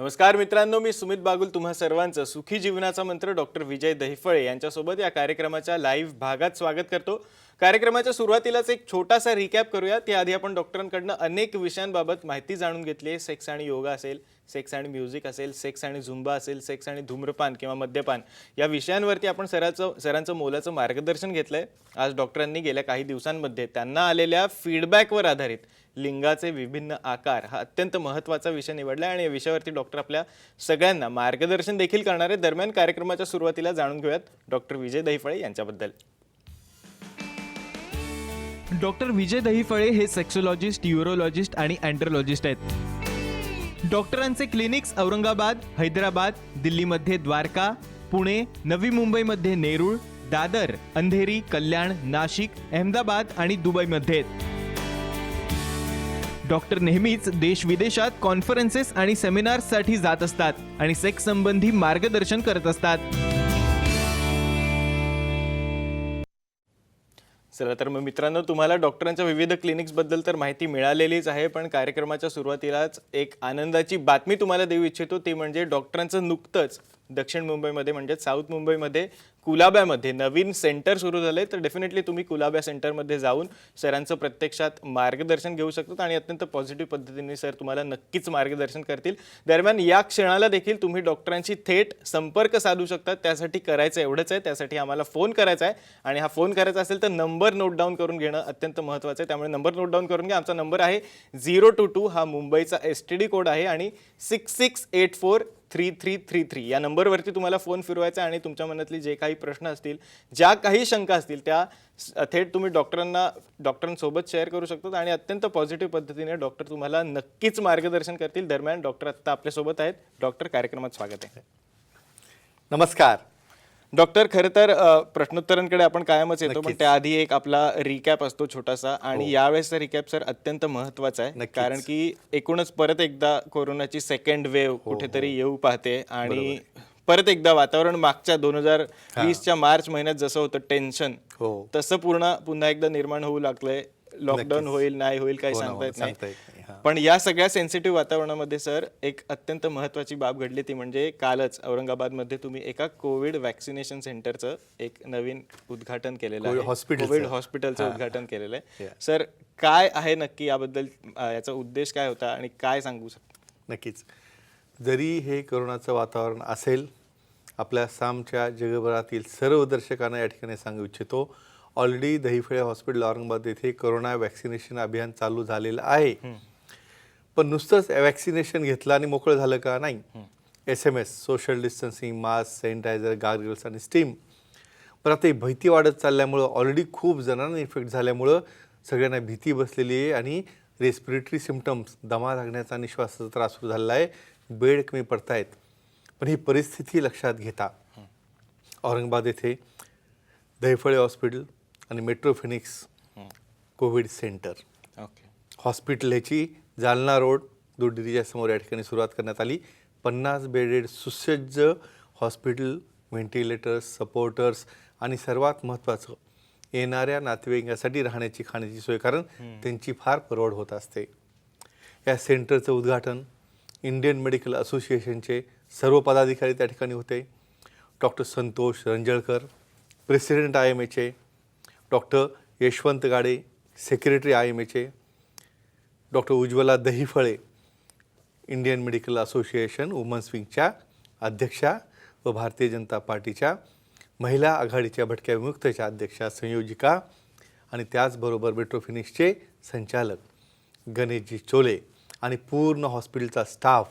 नमस्कार मित्रांनो, मी सुमित बागुल तुम्हा सर्वांचं सुखी जीवनाचा मंत्र डॉक्टर विजय दहिफळे यांच्यासोबत या कार्यक्रमाच्या लाईव्ह भागात स्वागत करतो। कार्यक्रमाच्या सुरुवातीलाच एक छोटासा रिकॅप करूया। त्याआधी आपण डॉक्टरांकडून अनेक विषयांबाबत माहिती जाणून घेतली आहे। सेक्स आणि योगा असेल, सेक्स आणि म्युझिक असेल, सेक्स आणि झुंबा असेल, सेक्स आणि धूम्रपान किंवा मद्यपान या विषयांवरती आपण सरांचं मोलाचं मार्गदर्शन घेतलंय। आज डॉक्टरांनी गेल्या काही दिवसांमध्ये त्यांना आलेल्या फीडबॅकवर आधारित लिंगाचे विभिन्न आकार हा अत्यंत महत्त्वाचा विषय निवडला आणि या विषयावरती डॉक्टर आपल्या सगळ्यांना मार्गदर्शन देखील करणार आहेत। दरम्यान कार्यक्रमाच्या सुरुवातीला जाणून घेऊयात डॉक्टर विजय दहिफळे यांच्याबद्दल। डॉक्टर विजय दहिफळे हे सेक्सोलॉजिस्ट, यूरोलॉजिस्ट आणि अँड्रोलॉजिस्ट आहेत। डॉक्टरांचे क्लिनिक्स औरंगाबाद, हैदराबाद, दिल्लीमध्ये द्वारका, पुणे, नवी मुंबईमध्ये नेरूळ, दादर, अंधेरी, कल्याण, नाशिक, अहमदाबाद आणि दुबईमध्ये आहेत। डॉक्टर नेहमीच देश विदेशात कॉन्फरन्सेस आणि सेमिनार्ससाठी जात असतात आणि सेक्स संबंधी मार्गदर्शन करत असतात। चला तर मग मित्रांनो, तुम्हाला डॉक्टरांच्या विविध क्लिनिक्स बद्दल तर माहिती मिळालेलीच आहे, पण कार्यक्रमाच्या सुरुवातीलाच एक आनंदाची बातमी तुम्हाला देऊ इच्छितो। ती म्हणजे डॉक्टरांचं नुकतंच दक्षिण मुंबईमध्ये म्हणजे साऊथ मुंबईमध्ये कुलाब्यामध्ये नवीन सेंटर सुरू झाले। तर डेफिनेटली तुम्ही कुलाब्या सेंटरमध्ये जाऊन सरांचं प्रत्यक्षात मार्गदर्शन घेऊ शकता आणि अत्यंत पॉझिटिव्ह पद्धतीने सर तुम्हाला नक्कीच मार्गदर्शन करतील। दरम्यान या क्षणाला देखील तुम्ही डॉक्टरांशी थेट संपर्क साधू शकता। त्यासाठी करायचं एवढंच आहे, त्यासाठी आम्हाला फोन करायचा आहे आणि हा फोन करायचा असेल तर नंबर नोट डाऊन करून घेणं अत्यंत महत्त्वाचं आहे। त्यामुळे नंबर नोट डाऊन करून घ्या। आमचा नंबर आहे 022 हा मुंबईचा STD कोड आहे आणि 66843333 या नंबरवरती तुम्हाला फोन फिरवायचा आणि तुमच्या मनातली जे काही प्रश्न असतील, ज्या काही शंका असतील त्या थेट तुम्ही डॉक्टरांसोबत शेअर करू शकता आणि अत्यंत पॉझिटिव्ह पद्धतीने डॉक्टर तुम्हाला नक्कीच मार्गदर्शन करतील। दरम्यान डॉक्टर आत्ता आपल्यासोबत आहेत। डॉक्टर, कार्यक्रमात स्वागत आहे। नमस्कार डॉक्टर, खरं तर प्रश्नोत्तरांकडे आपण कायमच येतो, पण त्याआधी एक आपला रिकॅप असतो छोटासा आणि यावेळेसचा रिकॅप सर अत्यंत महत्त्वाचा आहे, कारण की एकूणच परत एकदा कोरोनाची सेकंड वेव्ह कुठेतरी येऊ पाहते आणि परत एकदा वातावरण मागच्या 2020च्या मार्च महिन्यात जसं होतं टेन्शन, तसं पुन्हा एकदा निर्माण होऊ लागलंय। लॉकडाऊन होईल नाही होईल काही सांगता येत नाही, पण या सगळ्या सेन्सिटिव्ह वातावरणामध्ये सर एक अत्यंत महत्त्वाची बाब घडली, ती म्हणजे कालच औरंगाबादमध्ये तुम्ही एका कोविड वॅक्सिनेशन सेंटरचं एक नवीन उद्घाटन केलेलं आहे, कोविड हॉस्पिटलचं उद्घाटन केलेलं आहे। सर, काय आहे नक्की याबद्दल, याचा उद्देश काय होता आणि काय सांगू शकता? नक्कीच, जरी हे कोरोनाचं वातावरण असेल, आपल्या सामच्या जगभरातील सर्व दर्शकांना या ठिकाणी सांगू इच्छितो, ऑलरेडी दहिफळे हॉस्पिटल औरंगाबाद येथे कोरोना वॅक्सिनेशन अभियान चालू झालेलं आहे। पण नुसतंच वॅक्सिनेशन घेतलं आणि मोकळं झालं का? नाही। SMS, social distancing, mask, sanitiser, gargles आणि स्टीम, पण आता ही भीती वाढत चालल्यामुळं, ऑलरेडी खूप जणांना इफेक्ट झाल्यामुळं सगळ्यांना भीती बसलेली आहे आणि रेस्पिरेटरी सिम्पटम्स, दमा लागण्याचा आणि श्वासाचा त्रास सुरू झालेला आहे, बेड कमी पडतायत। पण ही परिस्थिती लक्षात घेता औरंगाबाद येथे दहिफळे हॉस्पिटल आणि metro Phoenix Covid centre hospital ह्याची जालना रोड दूधडेअरीच्या समोर या ठिकाणी सुरुवात करण्यात आली। 50 बेडेड सुसज्ज हॉस्पिटल, व्हेंटिलेटर्स, सपोर्टर्स आणि सर्वात महत्त्वाचं येणाऱ्या नातेवाईकांसाठी राहण्याची खाण्याची सोय, कारण त्यांची फार परवड होत असते। या सेंटरचं उद्घाटन इंडियन मेडिकल असोसिएशनचे सर्व पदाधिकारी त्या ठिकाणी होते। डॉक्टर संतोष रंजळकर, प्रेसिडेंट IMAचे, डॉक्टर यशवंत गाडे, सेक्रेटरी IMAचे, doctor Ujjwala Dahiphale, Indian medical association women's विंगच्या अध्यक्षा व भारतीय जनता पार्टीच्या महिला आघाडीच्या भटक्या विमुक्तच्या अध्यक्षा, संयोजिका आणि त्याचबरोबर मेट्रो फिनिक्सचे संचालक गणेशजी चोले आणि पूर्ण हॉस्पिटलचा स्टाफ,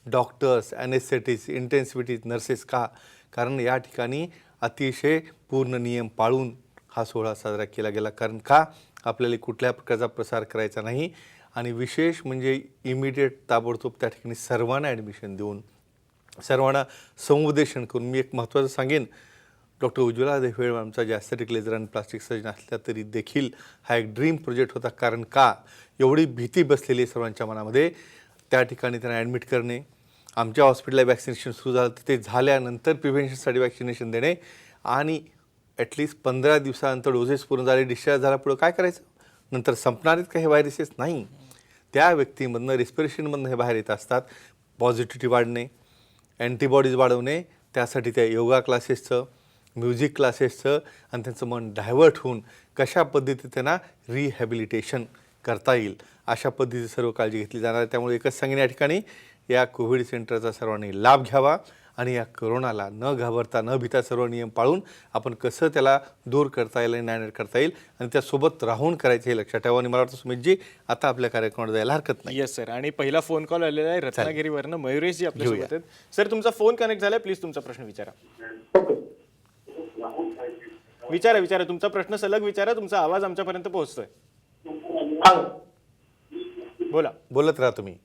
डॉक्टर्स, एनेस्थेटिस्ट, इंटेन्सिव्हिटी नर्सेस, कारण या ठिकाणी अतिशय पूर्ण नियम पाळून हा सोहळा साजरा केला गेला, कारण आपल्याला कुठल्या प्रकारचा प्रसार करायचा नाही आणि विशेष म्हणजे इमिडिएट ताबडतोब त्या ठिकाणी सर्वांना ॲडमिशन देऊन सर्वांना समुपदेशन करून, मी एक महत्त्वाचं सांगेन, डॉक्टर उज्ज्वला दहिफळे मॅमचा जे ॲस्थेटिक लेझर आणि प्लास्टिक सर्जन असल्या तरी देखील हा एक ड्रीम प्रोजेक्ट होता, कारण एवढी भीती बसलेली आहे सर्वांच्या मनामध्ये। त्या ठिकाणी त्यांना ॲडमिट करणे, आमच्या हॉस्पिटलला वॅक्सिनेशन सुरू झालं तर ते झाल्यानंतर प्रिव्हेन्शनसाठी वॅक्सिनेशन देणे आणि ॲटलिस्ट 15 दिवसानंतर डोसेस पूर्ण झाले, डिस्चार्ज झाला, पुढं काय करायचं? नंतर संपणार आहेत का हे व्हायरसेस? नाही, त्या व्यक्तीमधनं, रेस्पिरेशनमधनं हे बाहेर येत असतात। पॉझिटिव्हिटी वाढणे, अँटीबॉडीज वाढवणे, त्यासाठी त्या योगा क्लासेसचं, म्युझिक क्लासेसचं आणि त्यांचं मन डायव्हर्ट होऊन कशा पद्धतीने त्यांना रिहॅबिलिटेशन करता येईल अशा पद्धतीची सर्व काळजी घेतली जाणार आहे. त्यामुळे एकच सांगेन या ठिकाणी या कोविड सेंटरचा सर्वांनी लाभ घ्यावा आणि या कोरोनाला न घाबरता न भीता सर्व नियम पाळून आपण कसं त्याला दूर करता येईल आणि मॅनेज करता येईल आणि त्यासोबत राहून करायचं हे लक्षात ठेवा. आणि मला वाटतं सुमितजी आता आपल्या कार्यक्रमात जायला हरकत नाही. Yes sir. आणि पहिला फोन कॉल आलेला आहे रत्नागिरीवरनं मयुरेशजी आपल्यासोबत आहेत. सर तुमचा फोन कनेक्ट झालाय, प्लीज तुमचा प्रश्न विचारा. विचारा तुमचा प्रश्न सलग विचारा, तुमचा आवाज आमच्यापर्यंत पोहोचतोय. बोलत राहा तुम्ही,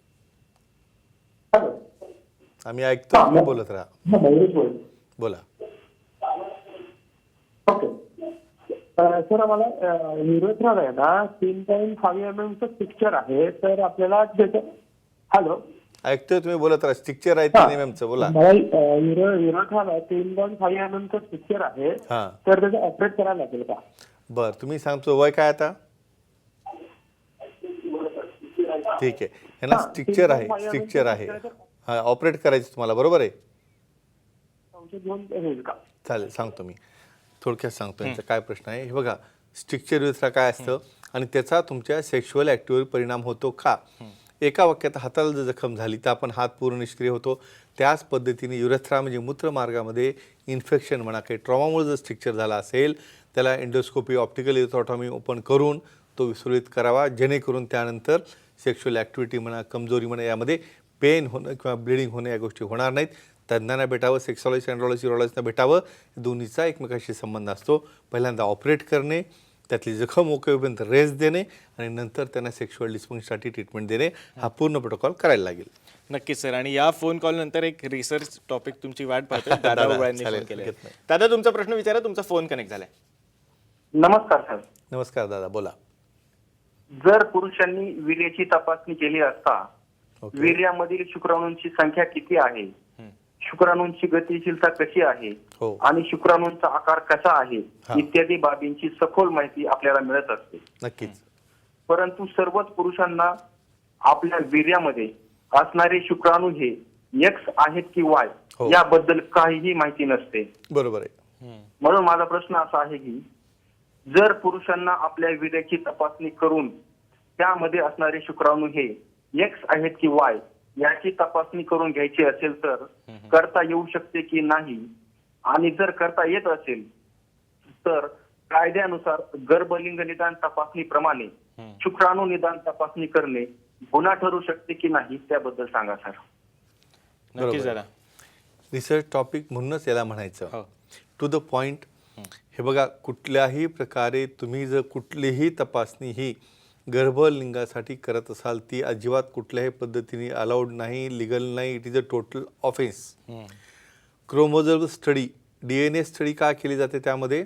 आम्ही ऐकतो, तुम्ही बोलत राहा. बोला. सर आम्हाला युरोथ्राल आहे ना 3.5 mm चं पिक्चर आहे, तर आपल्याला हॅलो ऐकतोय, तुम्ही बोलत राहा. स्टिक्चर आहे 3 mm चं, बोला. मला युरोथ्राल आहे 3.5 mm चं पिक्चर आहे, हां तर त्याचं ऑपरेट करायला लागेल का? बरं, तुम्ही सांगतो वय काय आता? ठीक आहे, यांना स्टिक्चर आहे हा ऑपरेट करायचं तुम्हाला, बरोबर आहे? चालेल, सांगतो मी थोडक्यात सांगतो यांचा काय प्रश्न आहे. हे बघा, स्टिक्चर युरेथ्रा काय असतं आणि त्याचा तुमच्या सेक्शुअल ॲक्टिव्हिटीवर परिणाम होतो का? एका वाक्यात हाताला जर जखम झाली तर आपण हात पूर्ण निष्क्रिय होतो. त्याच पद्धतीने युरेथ्रा म्हणजे मूत्रमार्गामध्ये इन्फेक्शन म्हणा, काही ट्रॉमामुळे जर स्टिक्चर झाला असेल त्याला एंडोस्कोपी, ऑप्टिकल इलेक्ट्रोटॉमी ओपन करून तो विस्फोरित करावा, जेणेकरून त्यानंतर सेक्शुअल ॲक्टिव्हिटी म्हणा, कमजोरी म्हणा, यामध्ये पेन होणं किंवा ब्लिडिंग होणं या गोष्टी होणार नाहीत. तज्ज्ञांना भेटावं, सेक्सॉलॉजी, अँड्रॉलॉजी, युरोलॉजीना भेटावं. दोन्हीचा एकमेकाशी संबंध असतो. पहिल्यांदा ऑपरेट करणे, त्यातली जखम ओकेपर्यंत रेस्ट देणे आणि नंतर त्यांना सेक्शुअल डिस्फंक्शनसाठी ट्रीटमेंट देणे, हा पूर्ण प्रोटोकॉल करायला लागेल. नक्कीच सर. आणि या फोन कॉल नंतर एक रिसर्च टॉपिक तुमची वाट पाहतोय. दादा ओवळ्यांनी फोन केलाय. दादा तुमचा प्रश्न विचारा, तुमचा फोन कनेक्ट झालाय. नमस्कार सर. नमस्कार दादा, बोला. जर पुरुषांनी वीर्याची तपासणी केली असता वीर्यामधील शुक्राणूंची संख्या किती आहे, शुक्राणूंची गतिशीलता कशी आहे आणि शुक्राणूंचा आकार कसा आहे इत्यादी बाबींची सखोल माहिती आपल्याला मिळत असते. नक्कीच. परंतु सर्वच पुरुषांना आपल्या वीर्यामध्ये असणारे शुक्राणू हे एक्स आहेत की वाय याबद्दल काहीही माहिती नसते. बरोबर आहे. म्हणून माझा प्रश्न असा आहे की जर पुरुषांना आपल्या वीर्याची तपासणी करून त्यामध्ये असणारे शुक्राणू हे एक्स आहेत की वाय याची तपासणी करून घ्यायची असेल तर करता येऊ शकते की नाही, आणि जर करता येत असेल तर कायद्यानुसार गर्भलिंग निदान तपासणीप्रमाणे शुक्राणू निदान तपासणी करणे गुन्हा ठरू शकते की नाही, त्याबद्दल सांगा सर. नक्कीच दादा. रिसर्च टॉपिक म्हणूनच याला म्हणायचं, टू द पॉइंट. हे बघा, कुठल्याही प्रकारे तुम्ही जर कुठलीही तपासणी ही गर्भलिंगासाठी करत असाल ती अजिबात कुठल्याही पद्धतीने अलाउड नाही, लिगल नाही. It is a total offence. Chromosome study, DNA study का केली जाते, त्यामध्ये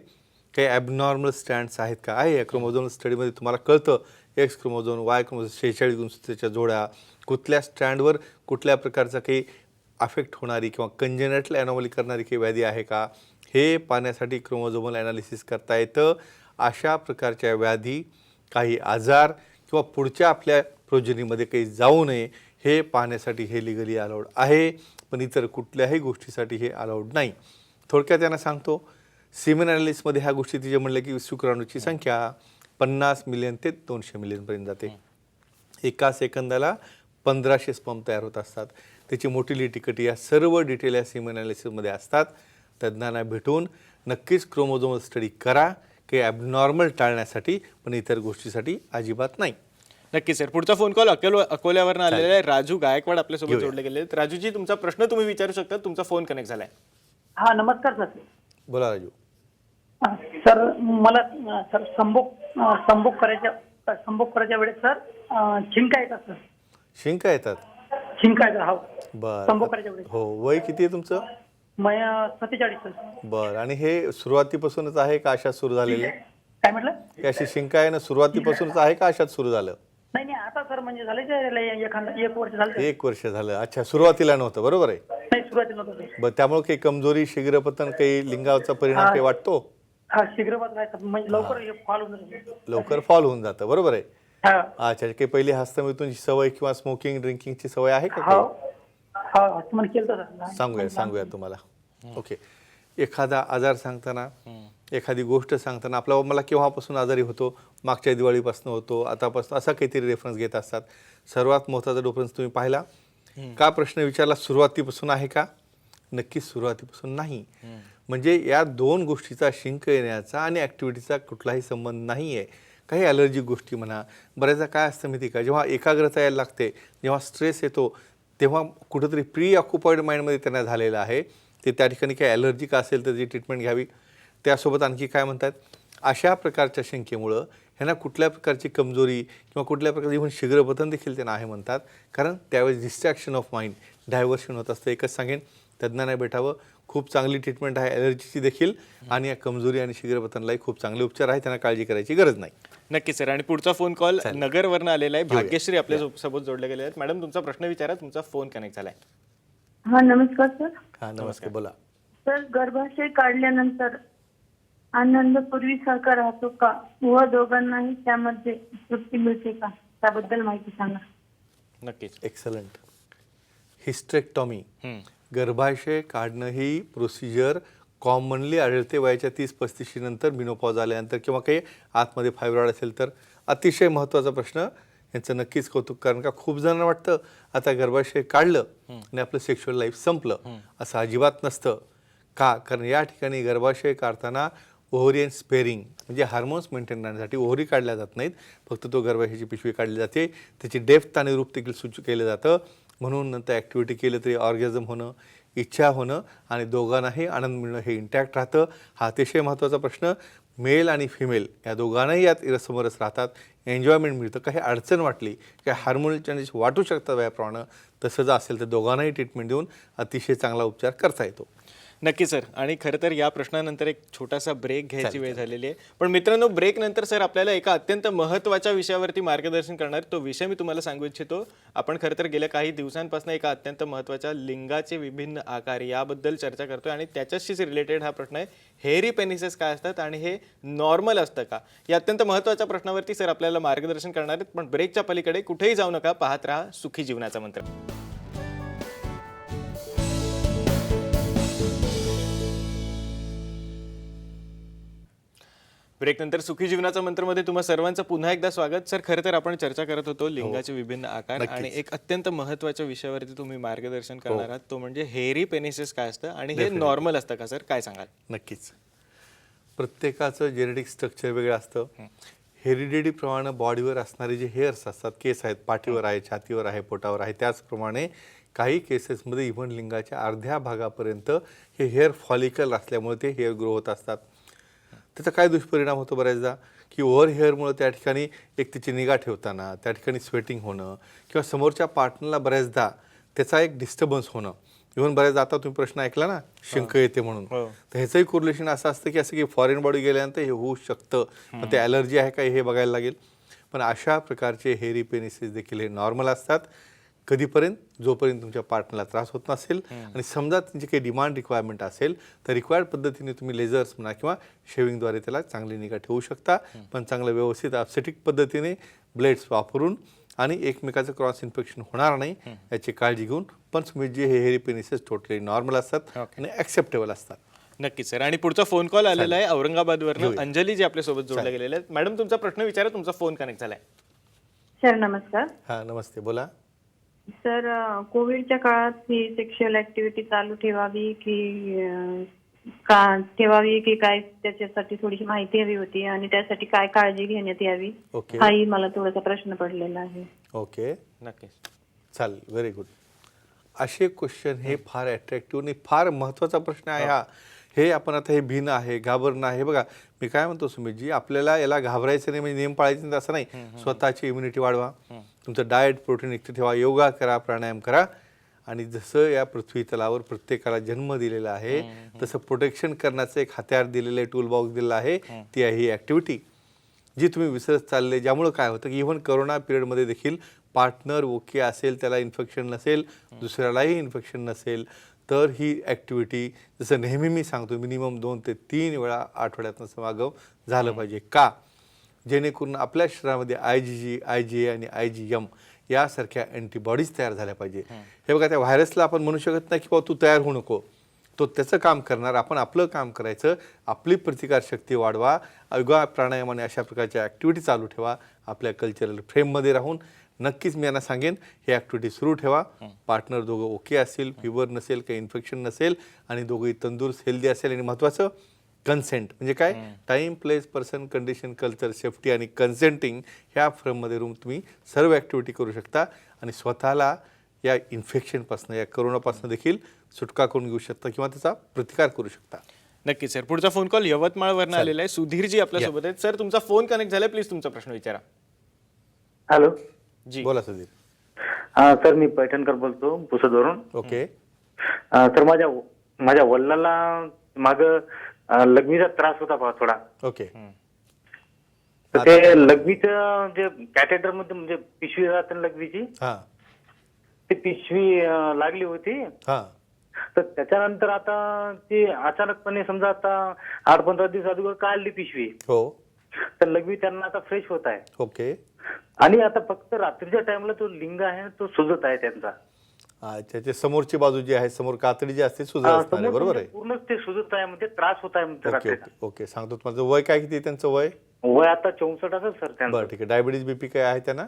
काही ॲबनॉर्मल स्टँड्स आहेत का आहे. या क्रोमोझोम स्टडीमध्ये तुम्हाला कळतं एक्स क्रोमोझोम, वाय क्रोमोझोम, 46 गुणसूत्राच्या जोड्या, कुठल्या स्टँडवर कुठल्या प्रकारचा काही अफेक्ट होणारी किंवा कंजेनेटल ॲनॉमली करणारी काही व्याधी आहे का, हे पाहण्यासाठी क्रोमोझोमल ॲनालिसिस करता येतं. अशा प्रकारच्या व्याधी, काही आजार किंवा पुढच्या आपल्या प्रोजेनीमध्ये काही जाऊ नये हे पाहण्यासाठी हे लिगली अलाउड आहे, पण इतर कुठल्याही गोष्टीसाठी हे अलाउड नाही. थोडक्यात त्यांना सांगतो, सिमेन ॲनालिसिसमध्ये ह्या गोष्टी तिचे म्हणलं की शुक्राणूची संख्या 50 मिलियन ते 200 मिलियनपर्यंत जाते. एका सेकंदाला 1500 स्पर्म तयार होत असतात. त्याची मोटिलिटी कटी, या सर्व डिटेल या सिमेन ॲनालिसिसमध्ये असतात. तज्ज्ञांना भेटून नक्कीच क्रोमोझोमल स्टडी करा, काही ॲबनॉर्मल टाळण्यासाठी, पण इतर गोष्टीसाठी अजिबात नाही. नक्की सर. पुढचा फोन कॉल अकोल्यावरून आलेला आहे. राजू गायकवाड आपल्यासोबत जोडले गेले. राजूजी तुमचा प्रश्न तुम्ही विचारू शकता, तुमचा फोन कनेक्ट झालाय. हा नमस्कार सर. बोला राजू. सर मला सर संभोग करायच्या वेळेस सर शिंका येतात सर. शिंका येतात? शिंका येतात, हो. बरं. संभोग करायच्या वेळेस. हो. वय किती आहे तुमचं? 47 सर. बरं. आणि हे सुरुवातीपासूनच आहे का अशात सुरू झालेले? काय म्हटलं? की अशी शिंका आहे ना सुरुवातीपासूनच आहे का अशात सुरू झालं? नाही आता सर म्हणजे झालं 1 वर्ष झालं. 1 वर्ष झालं. अच्छा, सुरुवातीला नव्हतं, बरोबर आहे? नाही, सुरुवातीला नव्हतं. बरं, त्यामुळे काही कमजोरी, शीघ्रपतन, काही लिंगाचा परिणाम काही वाटतो? हा, शीघ्रपतन आहे म्हणजे लवकर फॉल होऊन जातं, बरोबर आहे? हा. अच्छा, काही पहिली हस्तमैथुनची सवय किंवा स्मोकिंग ड्रिंकिंगची सवय आहे का? हा तुम्हाला केलं होतं सांगूया तुम्हाला. ओके. एखादा आजार सांगताना, एखादी गोष्ट सांगताना आपला मला केव्हापासून आजारी होतो, मागच्या दिवाळीपासून होतो, आतापासून, असा काहीतरी रेफरन्स घेत असतात. सर्वात महत्त्वाचा डिफरन्स तुम्ही पाहिला का? प्रश्न विचारला सुरुवातीपासून आहे का? नक्कीच सुरुवातीपासून नाही. म्हणजे या दोन गोष्टीचा, शिंक येण्याचा आणि ॲक्टिव्हिटीचा कुठलाही संबंध नाही आहे. काही ॲलर्जिक गोष्टी म्हणा, बऱ्याचदा काय असतं माहिती का, जेव्हा एकाग्रता यायला लागते, जेव्हा स्ट्रेस येतो, तेव्हा कुठंतरी प्री ऑक्युपाईड माइंडमध्ये त्यांना झालेलं आहे. ते त्या ठिकाणी काही ॲलर्जिक असेल तर त्याची ट्रीटमेंट घ्यावी. त्यासोबत आणखी काय म्हणतात, अशा प्रकारच्या शंकेमुळं ह्यांना कुठल्या प्रकारची कमजोरी किंवा कुठल्या प्रकारचे इव्हन शीघ्रपतन देखील त्यांना आहे म्हणतात. कारण त्यावेळेस डिस्ट्रॅक्शन ऑफ माइंड, डायव्हर्शन होत असतं. एकच सांगेन, तज्ज्ञांना भेटावं. खूप चांगली ट्रीटमेंट आहे ॲलर्जीची देखील, आणि या कमजोरी आणि शीघ्रपतनलाही खूप चांगले उपचार आहे. त्यांना काळजी करायची गरज नाही. नक्की सर. आणि पुढचा फोन कॉल नगरवरनं आलेला आहे. भाग्यश्री आपल्या सोबत जोडले गेले आहेत. मॅडम, तुमचा प्रश्न विचारा. तुमचा फोन कनेक्ट झालाय. हा नमस्कार सर. हां नमस्कार, बोला. सर, गर्भाशय काढल्यानंतर आनंद पूर्वीसारखा राहतो का व दोघांनाही त्यामध्ये तृप्ती मिळते का? त्याबद्दल माहिती सांगा. नक्कीच. एक्सलंट. हिस्टेक्टॉमी, गर्भाशय काढणं ही प्रोसिजर कॉमनली आढळते वयाच्या 30-35 नंतर, मिनोपॉज आल्यानंतर, किंवा काही आतमध्ये फायब्रॉइड असेल तर. अतिशय महत्त्वाचा प्रश्न, यांचं नक्कीच कौतुक. कारण का खूप जणांना वाटतं आता गर्भाशय काढलं आणि आपलं सेक्शुअल लाईफ संपलं. असं अजिबात नसतं. का? कारण या ठिकाणी गर्भाशय काढताना ओव्हरियन स्पेअरिंग म्हणजे हार्मोन्स मेंटेन करण्यासाठी ओव्हरी काढल्या जात नाहीत, फक्त तो गर्भाशयाची पिशवी काढली जाते. त्याची डेप्थ आणि रूप देखील सूचित केलं जातं. म्हणून नंतर ॲक्टिव्हिटी केलं तरी ऑर्गॅझम होणं, इच्छा होणं आणि दोघांनाही आनंद मिळणं हे इंटॅक्ट राहतं. हा अतिशय महत्त्वाचा प्रश्न. मेल आणि फिमेल या दोघांनाही यात रसमरस राहतात, एन्जॉयमेंट मिळतं. काही अडचण वाटली, काही हार्मोनल चेंजेस वाटू शकतात वयाप्रमाणे, तसं जर असेल तर दोघांनाही ट्रीटमेंट देऊन अतिशय चांगला उपचार करता येतो. नक्की सर. आणि खरं तर या प्रश्नानंतर एक छोटासा ब्रेक घ्यायची वेळ झालेली आहे. पण मित्रांनो, ब्रेक नंतर सर आपल्याला एका अत्यंत महत्त्वाच्या विषयावरती मार्गदर्शन करणार. तो विषय मी तुम्हाला सांगू इच्छितो. आपण खरं तर गेल्या काही दिवसांपासून एका अत्यंत महत्त्वाच्या लिंगाचे विभिन्न आकार याबद्दल चर्चा करतोय, आणि त्याच्याशीच रिलेटेड हा प्रश्न आहे, हेअरी पेनिसेस काय असतात आणि हे नॉर्मल असतं का? या अत्यंत महत्त्वाच्या प्रश्नावरती सर आपल्याला मार्गदर्शन करणार आहेत. पण ब्रेकच्या पलीकडे कुठेही जाऊ नका, पाहत राहा सुखी जीवनाचा मंत्र. ब्रेक नंतर सुखी जीवनाचा मंत्रमध्ये तुम्हा सर्वांचं पुन्हा एकदा स्वागत. सर, खरं तर आपण चर्चा करत होतो लिंगाचे विभिन्न आकार, आणि एक अत्यंत महत्त्वाच्या विषयावरती तुम्ही मार्गदर्शन करणार आहात, तो म्हणजे हेअरी पेनिसेस काय असतं आणि हे नॉर्मल असतं का सर? काय सांगाल? नक्कीच. प्रत्येकाचं जेनेटिक स्ट्रक्चर वेगळं असतं. हेरिडिटीप्रमाणे बॉडीवर असणारे जे हेअर्स असतात, केस आहेत, पाठीवर आहे, छातीवर आहे, पोटावर आहे, त्याचप्रमाणे काही केसेसमध्ये इव्हन लिंगाच्या अर्ध्या भागापर्यंत हे हेअर फॉलिकल असल्यामुळे ते हेअर ग्रो होत असतात. त्याचा काय दुष्परिणाम होतो बऱ्याचदा, की ओव्हर हेअरमुळे त्या ठिकाणी एक त्याची निगा ठेवताना त्या ठिकाणी स्वेटिंग होणं, किंवा समोरच्या पार्टनरला बऱ्याचदा त्याचा एक डिस्टर्बन्स होणं. इव्हन बऱ्याचदा आता तुम्ही प्रश्न ऐकला ना, शिंक येते म्हणून, तर ह्याचंही कोरिलेशन असं असतं की असं की फॉरेन बॉडी गेल्यानंतर हे होऊ शकतं. मग ते ॲलर्जी आहे का हे बघायला लागेल. पण अशा प्रकारचे हेअरी पेनिसेस देखील हे नॉर्मल असतात. कधीपर्यंत? जोपर्यंत तुमच्या पार्टनरला त्रास होत नसेल, आणि समजा त्यांची काही डिमांड रिक्वायरमेंट असेल तर रिक्वायर्ड पद्धतीने तुम्ही लेझर्स म्हणा किंवा शेविंगद्वारे त्याला चांगली निगा ठेवू शकता. पण चांगलं व्यवस्थित ॲब्सेटिक पद्धतीने ब्लेड्स वापरून, आणि एकमेकाचं क्रॉस इन्फेक्शन होणार नाही याची काळजी घेऊन. पण जे हे हेअरी पेनिसेस टोटली नॉर्मल असतात आणि ॲक्सेप्टेबल असतात. नक्की सर. आणि पुढचा फोन कॉल आलेला आहे औरंगाबादवरून. अंजली जी आपल्यासोबत जोडल्या गेलेल्या आहेत. मॅडम, तुमचा प्रश्न विचारा. तुमचा फोन कनेक्ट झालाय. सर नमस्कार. हां नमस्ते, बोला. सर, कोविडच्या काळात ही सेक्शुअल ऍक्टिव्हिटी चालू ठेवावी की काय, त्याच्यासाठी थोडीशी माहिती हवी होती, आणि त्यासाठी काय काळजी घेण्यात यावी, ओके. हाही मला थोडासा प्रश्न पडलेला आहे. ओके, नक्कीच. चालेल, व्हेरी गुड. असे क्वेश्चन हे फार अट्रॅक्टिव्ह आणि फार महत्त्वाचा प्रश्न आहे हा. हे आपण आता हे भीन आहे, घाबरणं आहे. बघा, मी काय म्हणतो सुमितजी, आपल्याला याला घाबरायचं नाही, म्हणजे नियम पाळायचे नाही असं नाही. स्वतःची इम्युनिटी वाढवा, तुमचं डाएट प्रोटीन युक्त ठेवा, योगा करा, प्राणायाम करा. आणि जसं या पृथ्वी तलावर प्रत्येकाला जन्म दिलेला आहे, तसं प्रोटेक्शन करण्याचं एक हत्यार दिलेलं आहे, टूल बॉक्स दिलेला आहे, ती आहे ही ॲक्टिव्हिटी, जी तुम्ही विसरत चालले. ज्यामुळं काय होतं की इव्हन करोना पिरियडमध्ये देखील पार्टनर ओके असेल, त्याला इन्फेक्शन नसेल, दुसऱ्यालाही इन्फेक्शन नसेल, तर ही ॲक्टिव्हिटी, जसं नेहमी मी सांगतो, मिनिमम 2 ते 3 वेळा आठवड्यातनं समागम झालं पाहिजे. का? जेणेकरून आपल्या शरीरामध्ये IgG, IgA आणि IgM यासारख्या अँटीबॉडीज तयार झाल्या पाहिजे. हे बघा, त्या व्हायरसला आपण म्हणू शकत नाही की बाबा तू तयार होऊ नको, तो त्याचं काम करणार, आपण आपलं काम करायचं, आपली प्रतिकारशक्ती वाढवा, योगा प्राणायामाने अशा प्रकारच्या ॲक्टिव्हिटी चालू ठेवा, आपल्या कल्चरल फ्रेममध्ये राहून. नक्कीच मी यांना सांगेन हे ॲक्टिव्हिटी सुरू ठेवा. पार्टनर दोघं ओके असतील, फिवर नसेल, काही इन्फेक्शन नसेल आणि दोघंही तंदुरुस्त हेल्दी असेल, आणि महत्त्वाचं कन्सेंट म्हणजे काय, time, place, person, condition, culture, safety आणि कन्सेंटिंग ह्या फ्रेममध्ये रूम तुम्ही सर्व ॲक्टिव्हिटी करू शकता आणि स्वतःला या इन्फेक्शनपासून, या करोनापासून देखील सुटका करून घेऊ शकता किंवा त्याचा प्रतिकार करू शकता. नक्कीच सर. पुढचा फोन कॉल यवतमाळवरनं आलेला आहे. सुधीरजी आपल्यासोबत आहेत. सर, तुमचा फोन कनेक्ट झालाय, प्लीज तुमचा प्रश्न विचारा. हॅलो. जी बोला सुधीर. सर, मी पैठणकर बोलतो पुसदवरून. ओके. तर माझ्या वडिलांना माग लघवीचा त्रास होता पहा थोडा. ओके. तर ते लघवीचं जे कॅथेटर मध्ये म्हणजे पिशवी राहते ना लघवीची, हां ती पिशवी लागली होती. हां तर त्याच्यानंतर आता ती अचानकपणे समजा आता 8-15 दिवस अगोदर काढली पिशवी, हो. तर लघवी त्यांना आता फ्रेश होत आहे. ओके. आणि आता फक्त रात्रीच्या टाइमला तो लिंग आहे तो सुजत आहे त्यांचा. त्याची समोरची बाजू जी आहे, समोर कातडी जी असते सुजत असणार आहे, बरोबर आहे. पूर्णच ते सुजत आहे, म्हणजे त्रास होत आहे म्हणते ओके रात्रीचा. Okay okay. सांगतो तुम्हाला वय काय, किती त्यांचं वय? वय आता 64 असेल सर त्यांचं. बरं ठीक आहे. डायबिटीज बीपी काय आहे त्यांना?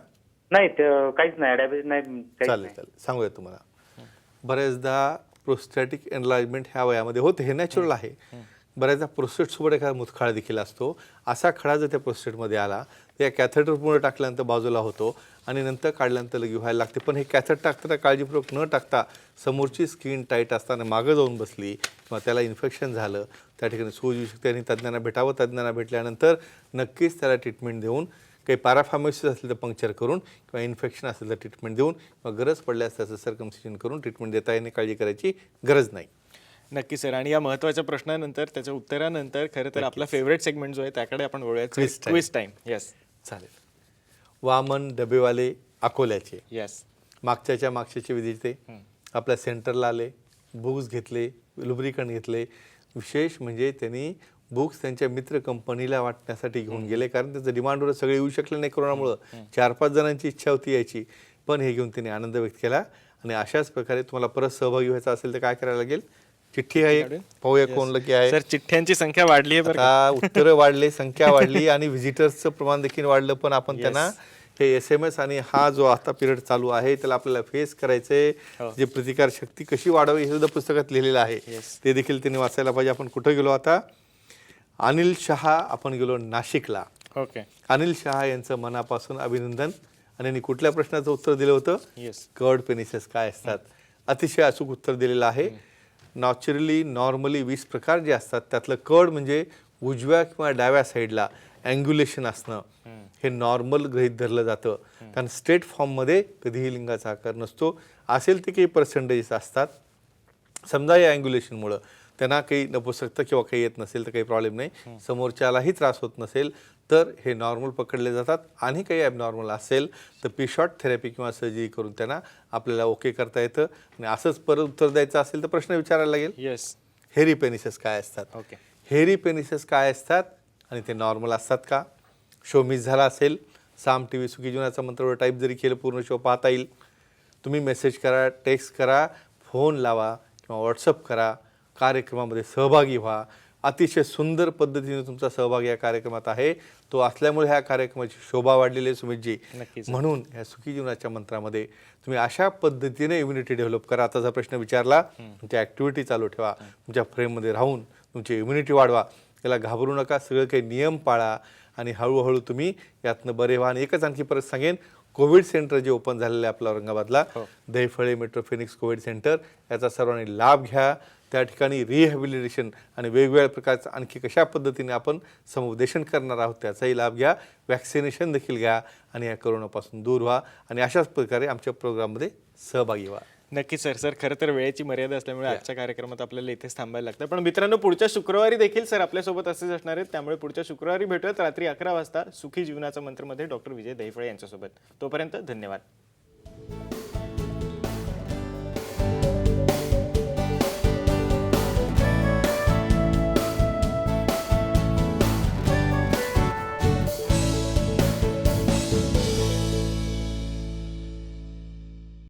नाही काहीच नाही, डायबिटीज नाही, काहीच चालेल नाही. चालेल, सांगूया तुम्हाला. बऱ्याचदा प्रोस्टॅटिक एनलार्जमेंट ह्या वयामध्ये होते, हे नॅचरल आहे. बऱ्याचदा प्रोस्टेटसोबत एखादा मुतखडा देखील असतो. असा खडा जर त्या प्रोस्टेटमध्ये आला तर या कॅथेटर पूर्ण टाकल्यानंतर बाजूला होतो आणि नंतर काढल्यानंतर लगी व्हायला लागते. पण हे कॅथेटर टाकताना काळजीपूर्वक न टाकता समोरची स्किन टाईट असताना मागं जाऊन बसली किंवा त्याला इन्फेक्शन झालं, त्या ठिकाणी सूज येऊ शकते आणि तज्ज्ञांना भेटावं. तज्ज्ञांना भेटल्यानंतर नक्कीच त्याला ट्रीटमेंट देऊन, काही पॅराफार्मसिस असेल तर पंक्चर करून किंवा इन्फेक्शन असेल तर ट्रीटमेंट देऊन किंवा गरज पडल्यास त्याचं सर्कमसिजन करून ट्रीटमेंट देता येणे, काळजी करायची गरज नाही. नक्की सर. आणि या महत्त्वाच्या प्रश्नानंतर, त्याच्या उत्तरानंतर खरं तर आपला फेवरेट सेगमेंट जो आहे त्याकडे आपण वळूया. Quiz time. येस चालेल. वामन डबेवाले अकोल्याचे येस मागच्याचे विजेते आपल्या सेंटरला आले, बुक्स घेतले, लुब्रिकंट घेतले. विशेष म्हणजे त्यांनी बुक्स त्यांच्या मित्र कंपनीला वाटण्यासाठी घेऊन गेले, कारण त्याचं डिमांडवर सगळे येऊ शकले नाही कोरोनामुळं. 4-5 जणांची इच्छा होती यायची, पण हे घेऊन त्यांनी आनंद व्यक्त केला. आणि अशाच प्रकारे तुम्हाला परत सहभागी व्हायचा असेल तर काय करायला लागेल? चिठ्ठी आहे, पाहूया कोण लकी आहे. सर, चिठ्ठ्यांची संख्या वाढली आहे बरं का? आता उत्तरं वाढले, संख्या वाढली आणि व्हिजिटर्सचं प्रमाण देखील वाढलं. पण आपण त्यांना हे SMS आणि हा जो आता पिरियड चालू आहे त्याला आपल्याला फेस करायचंय. जे प्रतिकार शक्ती कशी वाढवावी हे सुद्धा पुस्तकात लिहिलेलं आहे, ते देखील त्यांनी वाचायला पाहिजे. आपण कुठं गेलो आता? अनिल शहा, आपण गेलो नाशिकला. ओके. अनिल शहा यांचं मनापासून अभिनंदन. आणि यांनी कुठल्या प्रश्नाचं उत्तर दिलं होतं? येस. कर्ड पेनिसेस काय असतात. अतिशय अचूक उत्तर दिलेलं आहे. नॉर्मली 20 प्रकार जे असतात त्यातलं कर्ड म्हणजे उजव्या किंवा डाव्या साईडला अँग्युलेशन असणं हे नॉर्मल गृहीत धरलं जातं. कारण स्ट्रेट फॉर्ममध्ये कधीही लिंगाचा आकार नसतो. असेल ते काही पर्सेंटेजेस असतात. समजा या अँग्युलेशनमुळं त्यांना काही नपुसकता किंवा काही येत नसेल तर काही प्रॉब्लेम नाही, समोरच्यालाही त्रास होत नसेल तर हे नॉर्मल पकडले जातात. आणि काही ॲबनॉर्मल असेल तर पिशॉट थेरपी किंवा सर्जरी करून त्यांना आपल्याला ओके करता येतं. आणि असंच परत उत्तर द्यायचं असेल तर प्रश्न विचारायला लागेल. येस. हेरी पेनिसेस काय असतात? ओके. हेरी पेनिसेस काय असतात आणि ते नॉर्मल असतात का? शो मिस झाला असेल, साम TV सुखी जीवनाचा मंत्रवर टाईप जरी केलं पूर्ण शो पाहता येईल. तुम्ही मेसेज करा, टेक्स्ट करा, फोन लावा किंवा व्हॉट्सअप करा. कार्यक्रमामध्ये सहभागी व्हा. अतिशय सुंदर पद्धतीने तुमचा सहभाग या कार्यक्रमात आहे. तो असल्यामुळे ह्या कार्यक्रमाची शोभा वाढलेली आहे सुमितजी. म्हणून ह्या सुखी जीवनाच्या मंत्रामध्ये तुम्ही अशा पद्धतीने इम्युनिटी डेव्हलप करा. आता जर प्रश्न विचारला, तुमच्या ॲक्टिव्हिटी चालू ठेवा, तुमच्या फ्रेममध्ये राहून तुमची इम्युनिटी वाढवा. याला घाबरू नका, सगळं काही नियम पाळा आणि हळूहळू तुम्ही यातनं बरे व्हा. आणि एकच आणखी परत सांगेन, कोविड सेंटर जे ओपन झालेलं आहे आपल्या औरंगाबादला, दहिफळे मेट्रोफिनिक्स कोविड सेंटर, याचा सर्वांनी लाभ घ्या. त्या ठिकाणी रिहॅबिलिटेशन आणि वेगवेगळ्या प्रकारचं आणखी कशा पद्धतीने आपण समुपदेशन करणार आहोत त्याचाही लाभ घ्या. वॅक्सिनेशन देखील घ्या आणि या करोनापासून दूर व्हा. आणि अशाच प्रकारे आमच्या प्रोग्राममध्ये सहभागी व्हा. नक्की सर. सर, खरं तर वेळेची मर्यादा असल्यामुळे आजच्या कार्यक्रमात आपल्याला इथेच थांबायला लागतं. पण मित्रांनो, पुढच्या शुक्रवारी देखील सर आपल्यासोबत असेच असणार आहेत. त्यामुळे पुढच्या शुक्रवारी भेटूयात रात्री 11 वाजता सुखी जीवनाचा मंत्रमध्ये डॉक्टर विजय दहिफळे यांच्यासोबत. तोपर्यंत धन्यवाद.